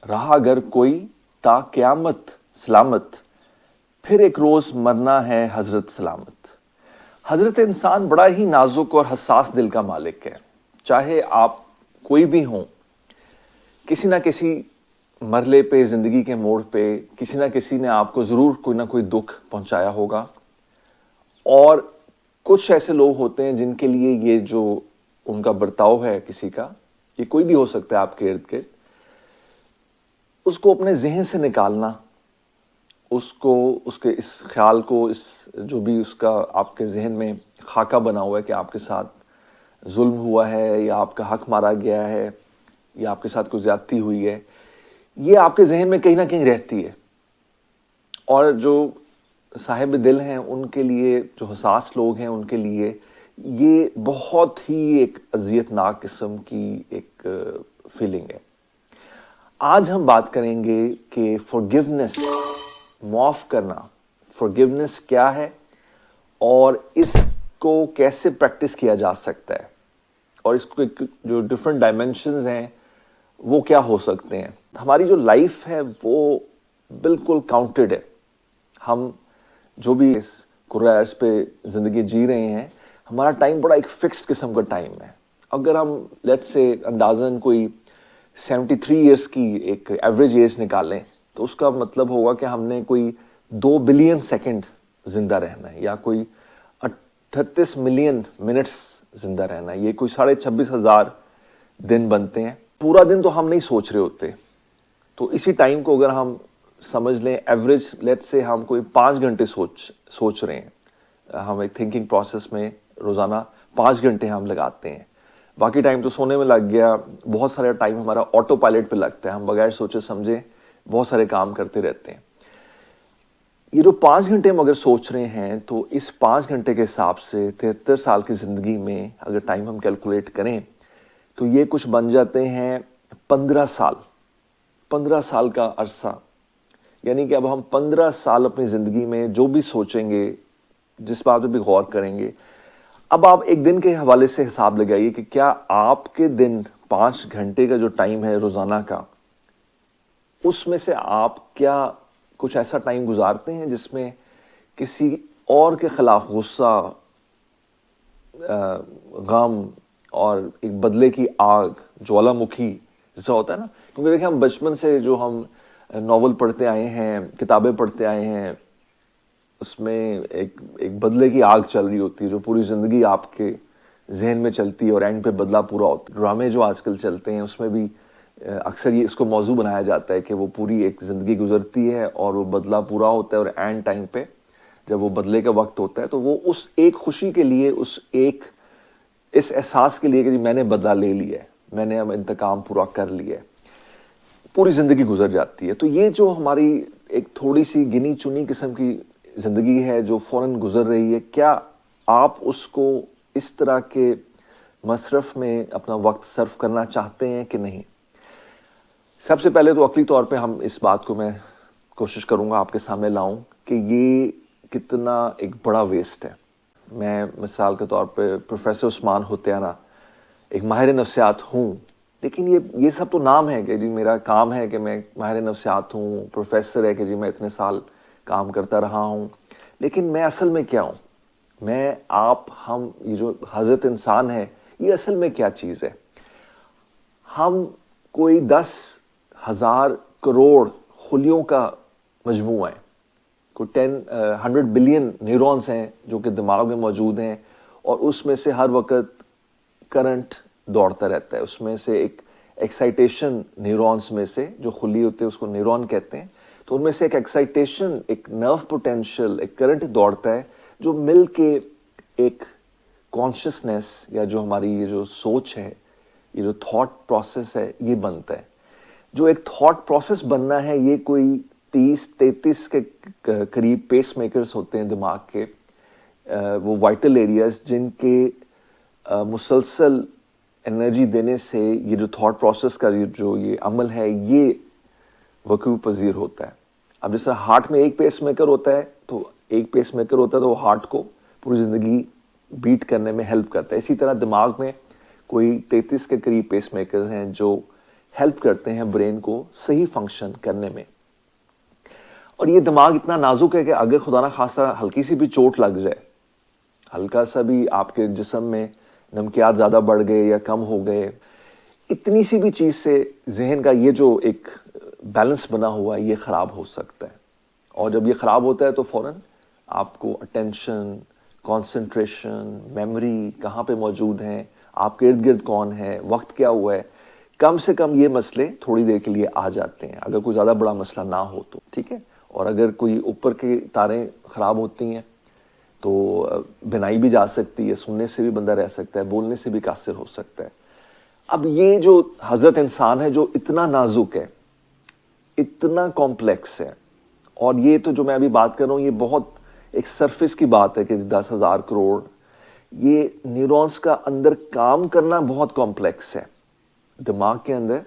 रहा अगर कोई ता क़यामत सलामत, फिर एक रोज मरना है हजरत सलामत। हजरत इंसान बड़ा ही नाजुक और हसास दिल का मालिक है। चाहे आप कोई भी हों, किसी ना किसी मरले पे, जिंदगी के मोड़ पे किसी ना किसी ने आपको जरूर कोई ना कोई दुख पहुंचाया होगा। और कुछ ऐसे लोग होते हैं जिनके लिए ये जो उनका बर्ताव है किसी का, ये कोई भी हो सकता है आपके इर्द गिर्द, उसको अपने जहन से निकालना, उसको उसके इस ख्याल को, इस जो भी उसका आपके जहन में खाका बना हुआ है कि आपके साथ जुल्म हुआ है या आपका हक मारा गया है या आपके साथ कोई ज्यादती हुई है, ये आपके जहन में कहीं ना कहीं रहती है। और जो साहिब दिल हैं उनके लिए, जो हसास लोग हैं उनके लिए ये बहुत ही एक अजियतनाक किस्म की एक फीलिंग है। आज हम बात करेंगे कि फॉरगिवनेस, माफ करना, फॉरगिवनेस क्या है और इसको कैसे प्रैक्टिस किया जा सकता है, और इसको जो डिफरेंट डायमेंशंस हैं वो क्या हो सकते हैं। हमारी जो लाइफ है वो बिल्कुल काउंटेड है। हम जो भी इस कुर्रा अर्ज़ पे जिंदगी जी रहे हैं, हमारा टाइम बड़ा एक फिक्स्ड किस्म का टाइम है। अगर हम लेट्स से अंदाजन कोई 73 इयर्स की एक एवरेज एज निकालें तो उसका मतलब होगा कि हमने कोई 2 बिलियन सेकंड जिंदा रहना है या कोई 38 मिलियन मिनट्स जिंदा रहना है। ये कोई 26,500 दिन बनते हैं। पूरा दिन तो हम नहीं सोच रहे होते, तो इसी टाइम को अगर हम समझ लें एवरेज, लेट्स से हम कोई 5 घंटे सोच रहे हैं, हम एक थिंकिंग प्रोसेस में रोजाना 5 घंटे हम लगाते हैं। बाकी टाइम तो सोने में लग गया, बहुत सारा टाइम हमारा ऑटो पायलट पे लगता है, हम बगैर सोचे समझे बहुत सारे काम करते रहते हैं। ये जो 5 घंटे हम अगर सोच रहे हैं तो इस 5 घंटे के हिसाब से 73 साल की जिंदगी में अगर टाइम हम कैलकुलेट करें तो ये कुछ बन जाते हैं 15 साल। 15 साल का अरसा, यानी कि अब हम 15 साल अपनी जिंदगी में जो भी सोचेंगे, जिस बात पे भी गौर करेंगे, अब आप एक दिन के हवाले से हिसाब लगाइए कि क्या आपके दिन 5 घंटे का जो टाइम है रोजाना का, उसमें से आप क्या कुछ ऐसा टाइम गुजारते हैं जिसमें किसी और के खिलाफ गुस्सा, गम और एक बदले की आग, ज्वालामुखी जैसा होता है ना। क्योंकि देखिए हम बचपन से जो हम नॉवल पढ़ते आए हैं, किताबें पढ़ते आए हैं, उसमें एक बदले की आग चल रही होती है जो पूरी जिंदगी आपके जहन में चलती है और एंड पे बदला पूरा होता है। ड्रामे जो आजकल चलते हैं उसमें भी अक्सर ये इसको मौजू बनाया जाता है कि वो पूरी एक जिंदगी गुजरती है और वो बदला पूरा होता है, और एंड टाइम पे जब वो बदले का वक्त होता है तो वो उस एक खुशी के लिए, उस एक इस एहसास के लिए कि मैंने बदला ले लिया है, मैंने अब इंतकाम पूरा कर लिया है, पूरी जिंदगी गुजर जाती है। तो ये जो हमारी एक थोड़ी सी गिनी चुनी किस्म की जिंदगी है जो फौरन गुजर रही है, क्या आप उसको इस तरह के मसरफ में अपना वक्त सर्व करना चाहते हैं कि नहीं। सबसे पहले तो अकली तौर पे हम इस बात को मैं कोशिश करूंगा आपके सामने लाऊं कि ये कितना एक बड़ा वेस्ट है। मैं मिसाल के तौर पे प्रोफेसर उस्मान होतियाना एक माहिर नफ्सियात हूँ, लेकिन ये सब तो नाम है कि जी मेरा काम है कि मैं माहिर नफ्सियात हूँ, प्रोफेसर है कि जी मैं इतने साल काम करता रहा हूँ, लेकिन मैं असल में क्या हूँ। मैं, आप, हम, ये जो हजरत इंसान है, ये असल में क्या चीज़ है। हम कोई 10,000 करोड़ खुलियों का मजमूआ है। कोई 100 बिलियन न्यूरॉन्स हैं जो कि दिमाग में मौजूद हैं, और उसमें से हर वक्त करंट दौड़ता रहता है। उसमें से एक एक्साइटेशन, न्यूरॉन्स में से जो खुली होते हैं उसको न्यूरॉन कहते हैं, तो उनमें से एक एक्साइटेशन, एक नर्व पोटेंशियल, एक करंट दौड़ता है जो मिल के एक कॉन्शियसनेस या जो हमारी ये जो सोच है, ये जो थॉट प्रोसेस है, ये बनता है। जो एक थॉट प्रोसेस बनना है, ये कोई 30-33 के करीब पेस मेकर्स होते हैं दिमाग के, वो वाइटल एरियाज जिनके मुसलसल एनर्जी देने से ये जो थॉट प्रोसेस का जो ये अमल है ये वकूअ पजीर होता है। अब जिस तरह हार्ट में एक पेस मेकर होता है, तो एक पेस मेकर होता है तो वो हार्ट को पूरी जिंदगी बीट करने में हेल्प करता है। इसी तरह दिमाग में कोई 33 के करीब पेस मेकर्स हैं जो हेल्प करते हैं ब्रेन को सही फंक्शन करने में। और ये दिमाग इतना नाजुक है कि अगर खुदा ना खास्ता हल्की सी भी चोट लग जाए, हल्का सा भी आपके जिस्म में नमकियात ज़्यादा बढ़ गए या कम हो गए, इतनी सी भी चीज़ से जहन का ये जो एक बैलेंस बना हुआ है ये ख़राब हो सकता है। और जब ये ख़राब होता है तो फ़ौरन आपको अटेंशन, कंसंट्रेशन, मेमोरी कहाँ पे मौजूद हैं, आपके इर्द गिर्द कौन है, वक्त क्या हुआ है, कम से कम ये मसले थोड़ी देर के लिए आ जाते हैं, अगर कोई ज़्यादा बड़ा मसला ना हो तो, ठीक है। और अगर कोई ऊपर की तारें ख़राब होती हैं तो बिनाई भी जा सकती है, सुनने से भी बंदा रह सकता है, बोलने से भी कासिर हो सकता है। अब ये जो हज़रत इंसान है जो इतना नाजुक है, इतना कॉम्प्लेक्स है, और ये तो जो मैं अभी बात कर रहा हूँ ये बहुत एक सरफेस की बात है कि 10,000 करोड़, ये न्यूरॉन्स का अंदर काम करना बहुत कॉम्प्लेक्स है। दिमाग के अंदर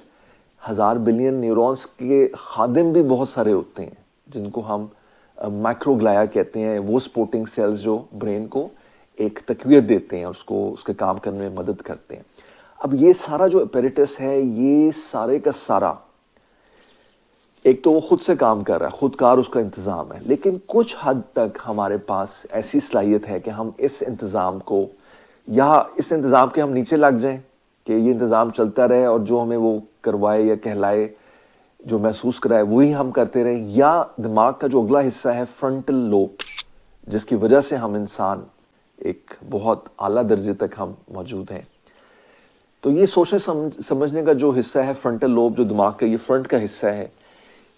1000 बिलियन न्यूरॉन्स के खादिम भी बहुत सारे होते हैं जिनको हम माइक्रोग्लाया कहते हैं, वो सपोर्टिंग सेल्स जो ब्रेन को एक तक़वियत देते हैं, उसको उसके काम करने में मदद करते हैं। अब ये सारा जो अपैरेटस है ये सारे का सारा एक तो वो खुद से काम कर रहा है, खुदकार उसका इंतज़ाम है, लेकिन कुछ हद तक हमारे पास ऐसी सलाहियत है कि हम इस इंतज़ाम को या इस इंतज़ाम के हम नीचे लग जाएं कि ये इंतज़ाम चलता रहे और जो हमें वो करवाए या कहलाए, जो महसूस कराए वही हम करते रहे, या दिमाग का जो अगला हिस्सा है फ्रंटल लोब, जिसकी वजह से हम इंसान एक बहुत आला दर्जे तक हम मौजूद हैं। तो ये सोचने समझने का जो हिस्सा है फ्रंटल लोब, जो दिमाग का ये फ्रंट का हिस्सा है,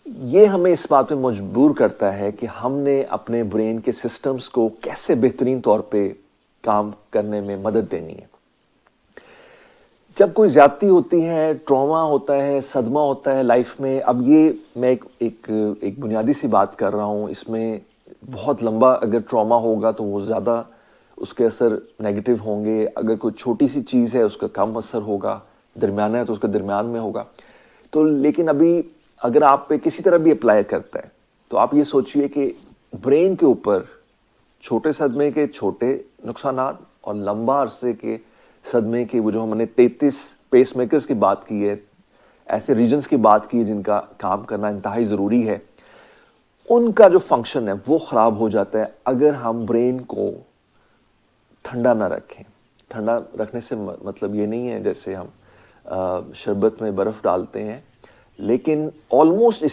ये हमें इस बात पे मजबूर करता है कि हमने अपने ब्रेन के सिस्टम्स को कैसे बेहतरीन तौर पे काम करने में मदद देनी है। जब कोई ज्यादती होती है, ट्रॉमा होता है, सदमा होता है लाइफ में, अब ये मैं एक बुनियादी सी बात कर रहा हूँ, इसमें बहुत लंबा अगर ट्रॉमा होगा तो वो ज़्यादा उसके असर नेगेटिव होंगे, अगर कोई छोटी सी चीज़ है उसका कम असर होगा, दरमियाना है तो उसका दरमियान में होगा। तो लेकिन अभी अगर आप पे किसी तरह भी अप्लाई करता है तो आप ये सोचिए कि ब्रेन के ऊपर छोटे सदमे के छोटे नुकसानात और लंबा अरसे के सदमे के, वो जो हमने 33 पेस मेकर्स की बात की है, ऐसे रीजन्स की बात की है जिनका काम करना इंतहाई ज़रूरी है, उनका जो फंक्शन है वो ख़राब हो जाता है अगर हम ब्रेन को ठंडा ना रखें। ठंडा रखने से मतलब ये नहीं है जैसे हम शरबत में बर्फ़ डालते हैं, लेकिन ऑलमोस्ट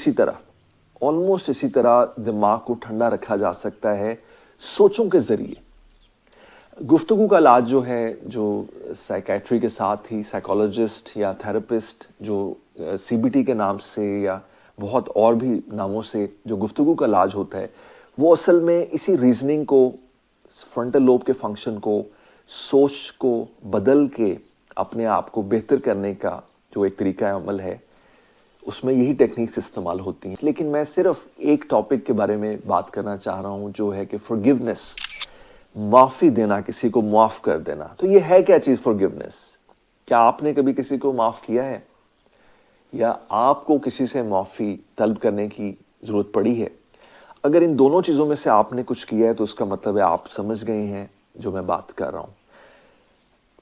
इसी तरह दिमाग को ठंडा रखा जा सकता है सोचों के ज़रिए। गुफ्तगू का इलाज जो है, जो साइकेट्री के साथ ही साइकोलॉजिस्ट या थेरेपिस्ट जो सीबीटी के नाम से या बहुत और भी नामों से जो गुफ्तगू का इलाज होता है, वो असल में इसी रीजनिंग को, फ्रंटल लोब के फंक्शन को, सोच को बदल के अपने आप को बेहतर करने का जो एक तरीका अमल है, उसमें यही टेक्निक्स इस्तेमाल होती हैं। लेकिन मैं सिर्फ एक टॉपिक के बारे में बात करना चाह रहा हूँ जो है कि फॉरगिवनेस, माफ़ी देना, किसी को माफ़ कर देना। तो ये है क्या चीज़ फॉरगिवनेस? क्या आपने कभी किसी को माफ़ किया है या आपको किसी से माफ़ी तलब करने की ज़रूरत पड़ी है? अगर इन दोनों चीज़ों में से आपने कुछ किया है तो उसका मतलब है आप समझ गए हैं जो मैं बात कर रहा हूँ।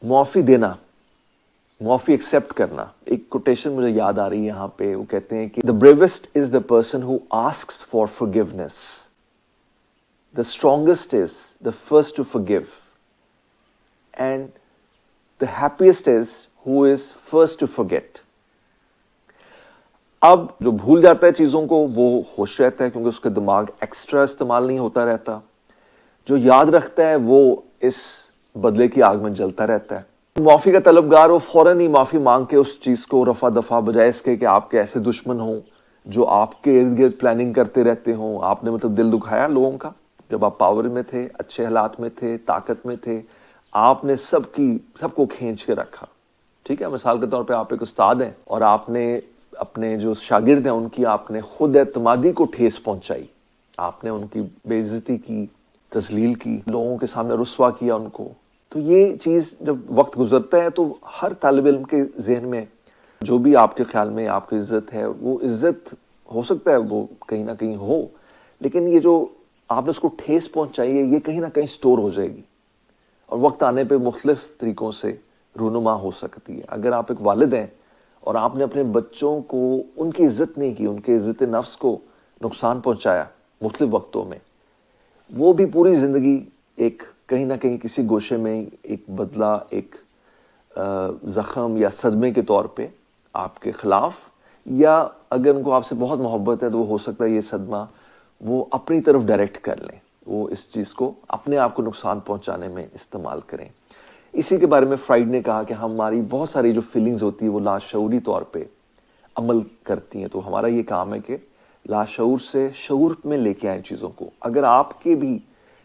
माफ़ी देना, माफ़ी एक्सेप्ट करना, एक कोटेशन मुझे याद आ रही है यहाँ पे, वो कहते हैं कि the bravest is the person who asks for forgiveness, the strongest is the first to forgive, and the happiest is who is first to forget. अब जो भूल जाता है चीज़ों को वो खुश रहता है क्योंकि उसका दिमाग एक्स्ट्रा इस्तेमाल नहीं होता रहता। जो याद रखता है वो इस बदले की आग में जलता रहता है। माफ़ी का तलबगार वो फौरन ही माफ़ी मांग के उस चीज़ को रफा दफा, बजाय इसके कि आपके ऐसे दुश्मन हों जो आपके इर्द गिर्द प्लानिंग करते रहते हों। आपने मतलब दिल दुखाया लोगों का जब आप पावर में थे, अच्छे हालात में थे, ताकत में थे, आपने सबको खींच के रखा। ठीक है, मिसाल के तौर पे आप एक उस्ताद हैं और आपने अपने जो शागिर्द हैं उनकी आपने खुद एतमादी को ठेस पहुंचाई, आपने उनकी बेइज्जती की, तजलील की, लोगों के सामने रुस्वा किया उनको। तो ये चीज़ जब वक्त गुजरता है तो हर तालिब इल्म के जहन में जो भी आपके ख्याल में आपकी इज्जत है, वो इज्जत हो सकता है वो कहीं ना कहीं हो, लेकिन ये जो आपने उसको ठेस पहुंचाई है ये कहीं ना कहीं स्टोर हो जाएगी और वक्त आने पे मुख्तलिफ तरीकों से रूनुमा हो सकती है। अगर आप एक वालिद हैं اور آپ نے اپنے بچوں کو ان کی عزت نہیں کی, ان کے عزت نفس کو نقصان پہنچایا مختلف وقتوں میں, وہ بھی پوری زندگی ایک کہیں نہ کہیں کسی گوشے میں ایک بدلہ, ایک زخم یا صدمے کے طور پہ آپ کے خلاف, یا اگر ان کو آپ سے بہت محبت ہے تو وہ ہو سکتا ہے یہ صدمہ وہ اپنی طرف ڈائریکٹ کر لیں, وہ اس چیز کو اپنے آپ کو نقصان پہنچانے میں استعمال کریں. اسی کے بارے میں فرائڈ نے کہا کہ ہماری بہت ساری جو فیلنگز ہوتی ہے وہ لاشعوری طور پہ عمل کرتی ہیں, تو ہمارا یہ کام ہے کہ لاشعور سے شعور میں لے کے آئیں چیزوں کو. اگر آپ کے بھی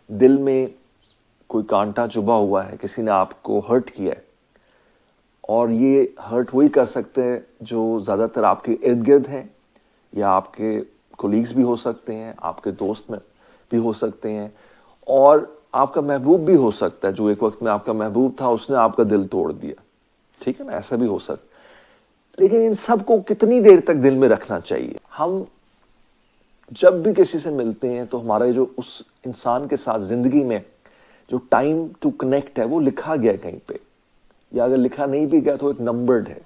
دل میں کوئی کانٹا چبھا ہوا ہے, کسی نے آپ کو ہرٹ کیا ہے, اور یہ ہرٹ وہی کر سکتے ہیں جو زیادہ تر آپ کے ارد گرد ہیں, یا آپ کے کولیگز بھی ہو سکتے ہیں, آپ کے دوست میں بھی ہو سکتے ہیں, اور آپ کا محبوب بھی ہو سکتا ہے جو ایک وقت میں آپ کا محبوب تھا, اس نے آپ کا دل توڑ دیا, ٹھیک ہے نا, ایسا بھی ہو سکتا. لیکن ان سب کو کتنی دیر تک دل میں رکھنا چاہیے؟ ہم جب بھی کسی سے ملتے ہیں تو ہمارا جو اس انسان کے ساتھ زندگی میں جو ٹائم ٹو کنیکٹ ہے وہ لکھا گیا ہے کہیں پہ, یا اگر لکھا نہیں بھی گیا تو ایک نمبرڈ ہے.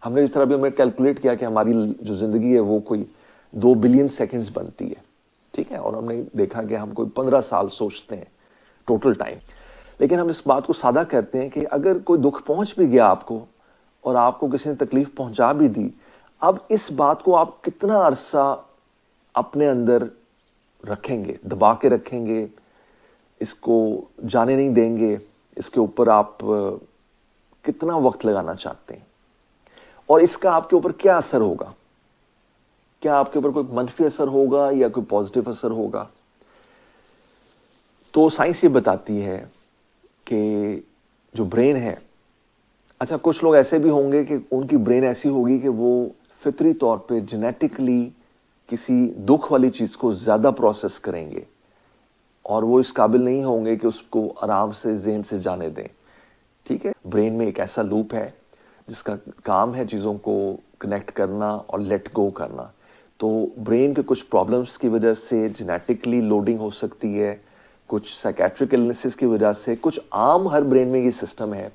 ہم نے اس طرح بھی ہمیں کیلکولیٹ کیا کہ ہماری جو زندگی ہے وہ کوئی 2 بلین سیکنڈز بنتی ہے, ٹھیک ہے, اور ہم نے دیکھا کہ ہم کوئی 15 سال سوچتے ہیں ٹوٹل ٹائم. لیکن ہم اس بات کو سادہ کرتے ہیں کہ اگر کوئی دکھ پہنچ بھی گیا آپ کو, اور آپ کو کسی نے تکلیف پہنچا بھی دی, اب اس بات کو آپ کتنا عرصہ اپنے اندر رکھیں گے, دبا کے رکھیں گے, اس کو جانے نہیں دیں گے, اس کے اوپر آپ کتنا وقت لگانا چاہتے ہیں, اور اس کا آپ کے اوپر کیا اثر ہوگا؟ کیا آپ کے اوپر کوئی منفی اثر ہوگا یا کوئی پازیٹیو اثر ہوگا؟ تو سائنس یہ بتاتی ہے کہ جو برین ہے, اچھا کچھ لوگ ایسے بھی ہوں گے کہ ان کی برین ایسی ہوگی کہ وہ فطری طور پہ جینیٹکلی کسی دکھ والی چیز کو زیادہ پروسیس کریں گے, اور وہ اس قابل نہیں ہوں گے کہ اس کو آرام سے ذہن سے جانے دیں, ٹھیک ہے. برین میں ایک ایسا لوپ ہے جس کا کام ہے چیزوں کو کنیکٹ کرنا اور لیٹ گو کرنا. تو برین کے کچھ پرابلمس کی وجہ سے جینیٹکلی لوڈنگ ہو سکتی ہے, کچھ سائکیٹرک النیسز کی وجہ سے, کچھ عام ہر برین میں یہ سسٹم ہے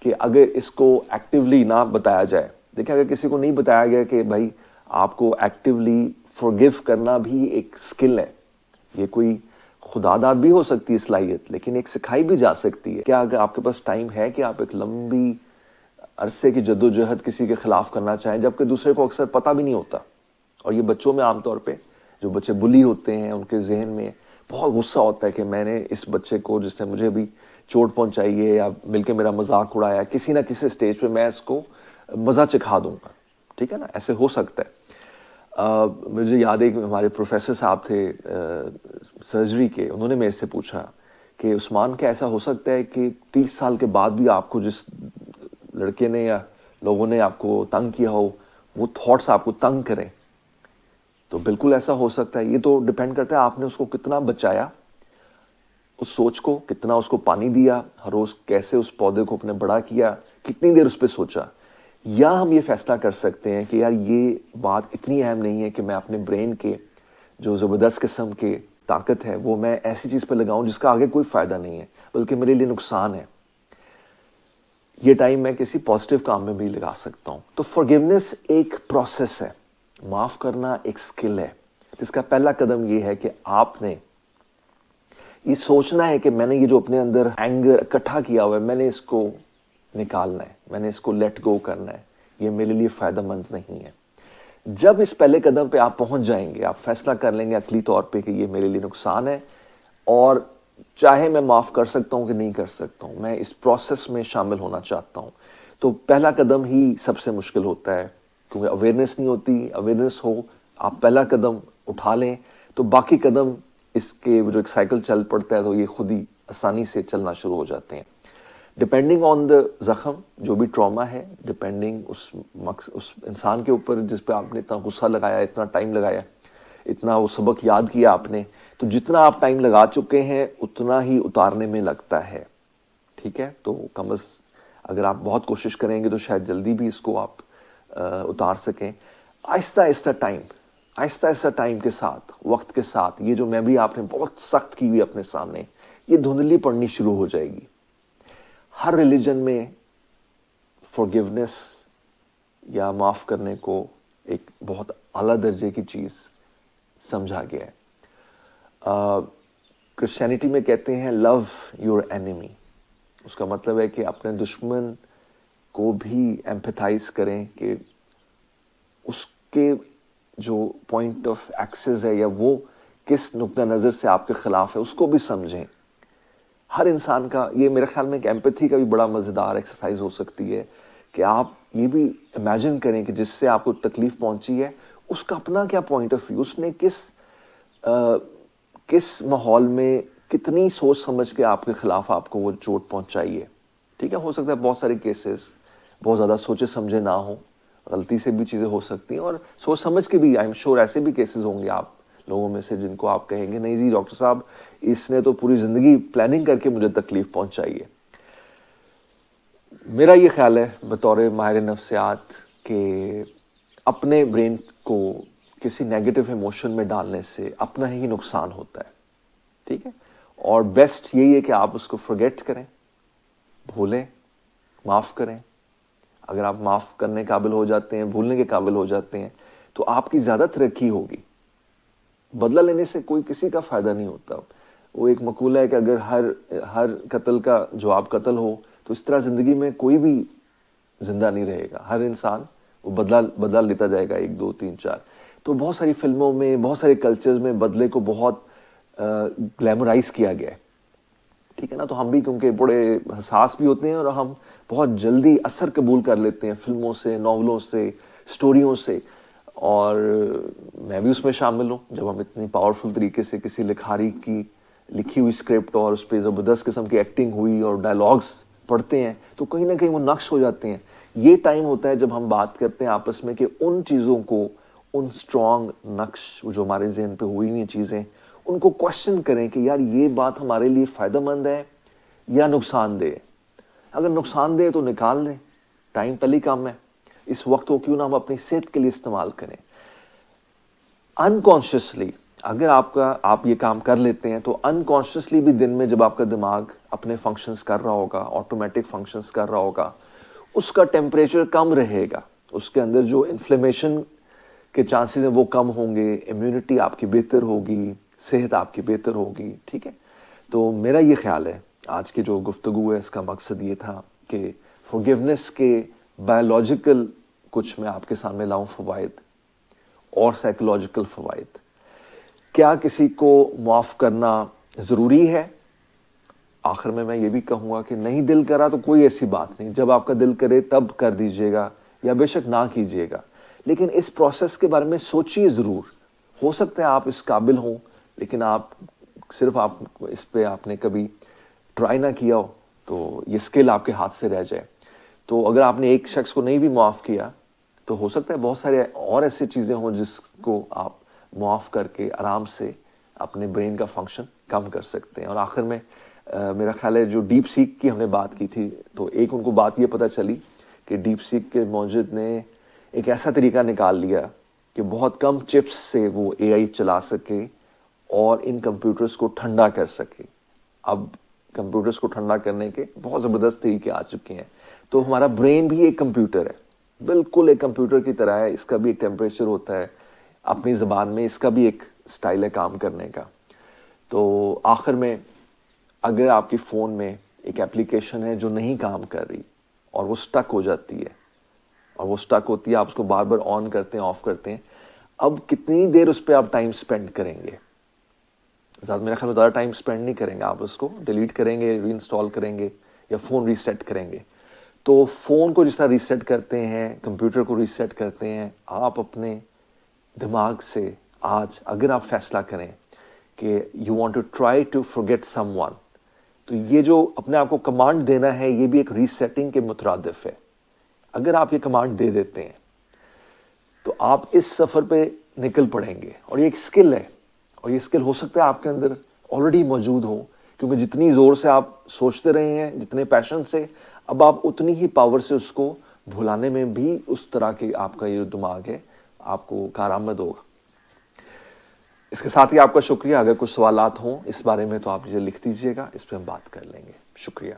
کہ اگر اس کو ایکٹیولی نہ بتایا جائے, دیکھیں اگر کسی کو نہیں بتایا گیا کہ بھائی آپ کو ایکٹیولی فورگیو کرنا بھی ایک سکل ہے, یہ کوئی خدا داد بھی ہو سکتی ہے صلاحیت, لیکن ایک سکھائی بھی جا سکتی ہے. کیا اگر آپ کے پاس ٹائم ہے کہ آپ ایک لمبی عرصے کی جدوجہد کسی کے خلاف کرنا چاہیں, جبکہ دوسرے کو اکثر پتہ بھی نہیں ہوتا, اور یہ بچوں میں عام طور پہ جو بچے بلی ہوتے ہیں ان کے ذہن میں بہت غصہ ہوتا ہے کہ میں نے اس بچے کو جس نے مجھے بھی چوٹ پہنچائی ہے یا مل کے میرا مذاق اڑایا, کسی نہ کسی سٹیج پہ میں اس کو مزہ چکھا دوں گا, ٹھیک ہے نا, ایسے ہو سکتا ہے. مجھے یاد ہے کہ ہمارے پروفیسر صاحب تھے سرجری کے, انہوں نے میرے سے پوچھا کہ عثمان کیا ایسا ہو سکتا ہے کہ 30 سال کے بعد بھی آپ کو جس لڑکے نے یا لوگوں نے آپ کو تنگ کیا ہو وہ تھاٹس آپ کو تنگ کریں؟ تو بالکل ایسا ہو سکتا ہے. یہ تو ڈیپینڈ کرتا ہے آپ نے اس کو کتنا بچایا, اس سوچ کو کتنا اس کو پانی دیا, ہر روز کیسے اس پودے کو اپنے بڑا کیا, کتنی دیر اس پہ سوچا. یا ہم یہ فیصلہ کر سکتے ہیں کہ یار یہ بات اتنی اہم نہیں ہے کہ میں اپنے برین کے جو زبردست قسم کی طاقت ہے وہ میں ایسی چیز پہ لگاؤں جس کا آگے کوئی فائدہ نہیں ہے بلکہ میرے لیے نقصان ہے. یہ ٹائم میں کسی پازیٹیو کام میں بھی لگا سکتا ہوں. تو فارگیونیس ایک پروسیس ہے, معاف کرنا ایک سکل ہے, جس کا پہلا قدم یہ ہے کہ آپ نے یہ سوچنا ہے کہ میں نے یہ جو اپنے اندر اینگر اکٹھا کیا ہوا ہے میں نے اس کو نکالنا ہے, میں نے اس کو لیٹ گو کرنا ہے, یہ میرے لیے فائدہ مند نہیں ہے. جب اس پہلے قدم پہ آپ پہنچ جائیں گے, آپ فیصلہ کر لیں گے عقلی طور پہ کہ یہ میرے لیے نقصان ہے, اور چاہے میں معاف کر سکتا ہوں کہ نہیں کر سکتا ہوں, میں اس پروسیس میں شامل ہونا چاہتا ہوں, تو پہلا قدم ہی سب سے مشکل ہوتا ہے کیونکہ اویئرنیس نہیں ہوتی. اویئرنیس ہو, آپ پہلا قدم اٹھا لیں تو باقی قدم اس کے جو ایک سائیکل چل پڑتا ہے تو یہ خود ہی آسانی سے چلنا شروع ہو جاتے ہیں. ڈپینڈنگ آن دا زخم, جو بھی ٹراما ہے, ڈپینڈنگ اس انسان کے اوپر جس پہ آپ نے اتنا غصہ لگایا, اتنا ٹائم لگایا, اتنا وہ سبق یاد کیا آپ نے, تو جتنا آپ ٹائم لگا چکے ہیں اتنا ہی اتارنے میں لگتا ہے, ٹھیک ہے. تو کم از اگر آپ بہت کوشش کریں گے تو شاید جلدی بھی اس کو آپ اتار سکیں. آہستہ آہستہ ٹائم کے ساتھ, وقت کے ساتھ, یہ جو میموری آپ نے بہت سخت کی ہوئی اپنے سامنے, یہ دھندلی پڑنی شروع ہو جائے گی. ہر ریلیجن میں فارگیونیس یا माफ़ करने को एक बहुत आला दर्जे की चीज़ समझा गया है। क्रिश्चियनिटी में कहते हैं लव योर एनिमी। उसका मतलब है कि अपने दुश्मन को भी एम्पैथाइज करें, कि उसके जो पॉइंट ऑफ एक्सेस है या वो किस नुक्ता नज़र से आपके ख़िलाफ़ है उसको भी समझें। हर इंसान का, ये मेरे ख्याल में एक एम्पैथी का भी बड़ा मज़ेदार एक्सरसाइज हो सकती है कि आप ये भी इमेजिन करें कि जिससे आपको तकलीफ पहुंची है उसका अपना क्या पॉइंट ऑफ व्यू, उसने किस माहौल में कितनी सोच समझ के आपके खिलाफ आपको वो चोट पहुंचाई है। ठीक है, हो सकता है बहुत सारे केसेस बहुत ज़्यादा सोचे समझे ना हो, गलती से भी चीज़ें हो सकती हैं, और सोच समझ के भी आई एम श्योर ऐसे भी केसेस होंगे आप लोगों में से जिनको आप कहेंगे नहीं जी डॉक्टर साहब इसने तो पूरी ज़िंदगी प्लानिंग करके मुझे तकलीफ पहुंचाई है। मेरा ये ख्याल है बतौर माहिर नफ्सियात कि अपने ब्रेन को किसी नेगेटिव इमोशन में डालने से अपना ही नुकसान होता है। ठीक है, और बेस्ट यही है कि आप उसको फॉरगेट करें, भूलें, माफ़ करें। अगर आप माफ़ करने काबिल हो जाते हैं, भूलने के काबिल हो जाते हैं, तो आपकी ज़्यादा तरक्की होगी। बदला लेने से कोई किसी का फ़ायदा नहीं होता। वो एक मकूला है कि अगर हर कत्ल का जवाब कत्ल हो तो इस तरह ज़िंदगी में कोई भी जिंदा नहीं रहेगा। हर इंसान वो बदला लेता जाएगा, 1 2 3 4। तो बहुत सारी फिल्मों में, बहुत सारे कल्चर्स में बदले को बहुत ग्लैमराइज किया गया है। ठीक है ना, तो हम भी क्योंकि बड़े हसास भी होते हैं और हम बहुत जल्दी असर कबूल कर लेते हैं फिल्मों से, नॉवलों से, स्टोरियों से, और मैं भी उसमें शामिल हूँ। जब हम इतनी पावरफुल तरीके से किसी लिखारी की लिखी हुई स्क्रिप्ट और उस पर ज़बरदस्त किस्म की एक्टिंग हुई और डायलॉग्स पढ़ते हैं तो कहीं ना कहीं वो नक्श हो जाते हैं। ये टाइम होता है जब हम बात करते हैं आपस में कि उन चीज़ों को, उन स्ट्रॉन्ग नक्श जो हमारे जहन पे हुई हुई चीज़ें, उनको क्वेश्चन करें कि यार ये बात हमारे लिए फ़ायदेमंद है या नुकसानदेह है। अगर नुकसानदेह है तो निकाल दें, टाइम पहले कम है, इस वक्त को क्यों ना हम अपनी सेहत के लिए इस्तेमाल करें। अनकॉन्शियसली अगर आप ये काम कर लेते हैं तो अनकॉन्शियसली भी दिन में जब आपका दिमाग अपने फंक्शंस कर रहा होगा, ऑटोमेटिक फंक्शंस कर रहा होगा, उसका टेम्परेचर कम रहेगा, उसके अंदर जो इन्फ्लेमेशन के चांसेस हैं वो कम होंगे, इम्यूनिटी आपकी बेहतर होगी, सेहत आपकी बेहतर होगी। ठीक है, तो मेरा ये ख्याल है आज की जो गुफ्तगू है इसका मकसद ये था कि फॉरगिवनेस के बायोलॉजिकल कुछ मैं आपके सामने लाऊं फ़वाइद और साइकोलॉजिकल फ़वाइद। क्या किसी को माफ़ करना ज़रूरी है? आखिर में मैं ये भी कहूँगा कि नहीं दिल करा तो कोई ऐसी बात नहीं, जब आपका दिल करे तब कर दीजिएगा या बेशक ना कीजिएगा, लेकिन इस प्रोसेस के बारे में सोचिए ज़रूर। हो सकता है आप इस काबिल हों लेकिन आप इस पे आपने कभी ट्राई ना किया हो तो ये स्किल आपके हाथ से रह जाए। तो अगर आपने एक शख्स को नहीं भी माफ़ किया तो हो सकता है बहुत सारे और ऐसी चीज़ें हों जिसको आप माफ़ करके आराम से अपने ब्रेन का फंक्शन कम कर सकते हैं। और आखिर में मेरा ख्याल है जो डीप सीक की हमने बात की थी तो एक उनको बात ये पता चली कि डीप सीक के मौजूद ने एक ऐसा तरीका निकाल लिया कि बहुत कम चिप्स से वो एआई चला सके और इन कंप्यूटर्स को ठंडा कर सके। अब कंप्यूटर्स को ठंडा करने के बहुत ज़बरदस्त तरीके आ चुके हैं। तो हमारा ब्रेन भी एक कंप्यूटर है, बिल्कुल एक कंप्यूटर की तरह है। इसका भी एक टेम्परेचर होता है, अपनी ज़बान में इसका भी एक स्टाइल है काम करने का। तो आखिर में अगर आपके फ़ोन में एक एप्लीकेशन है जो नहीं काम कर रही और वो स्टक हो जाती है, और वो स्टक होती है, आप उसको बार बार ऑन करते हैं, ऑफ करते हैं, अब कितनी देर उस पर आप टाइम स्पेंड करेंगे? ज़्यादा, मेरा ख्याल में ज़्यादा टाइम स्पेंड नहीं करेंगे। आप उसको डिलीट करेंगे, रीइंस्टॉल करेंगे या फ़ोन रीसेट करेंगे। तो फ़ोन को जिस तरह रीसेट करते हैं, कंप्यूटर को रीसेट करते हैं, आप अपने दिमाग से आज अगर आप फैसला करें कि you want to try to forget someone, तो ये जो अपने आप को कमांड देना है ये भी एक रीसेटिंग के मुतरादिफ है। अगर आप ये कमांड दे देते हैं तो आप इस सफ़र पे निकल पड़ेंगे। और ये एक स्किल है, और ये स्किल हो सकता है आपके अंदर ऑलरेडी मौजूद हो, क्योंकि जितनी ज़ोर से आप सोचते रहे हैं, जितने पैशन से, अब आप उतनी ही पावर से उसको भुलाने में भी उस तरह के आपका ये दिमाग है आपको कारआमद होगा। इसके साथ ही आपका शुक्रिया। अगर कुछ सवालात हों इस बारे में तो आप मुझे लिख दीजिएगा, इस पर हम बात कर लेंगे। शुक्रिया।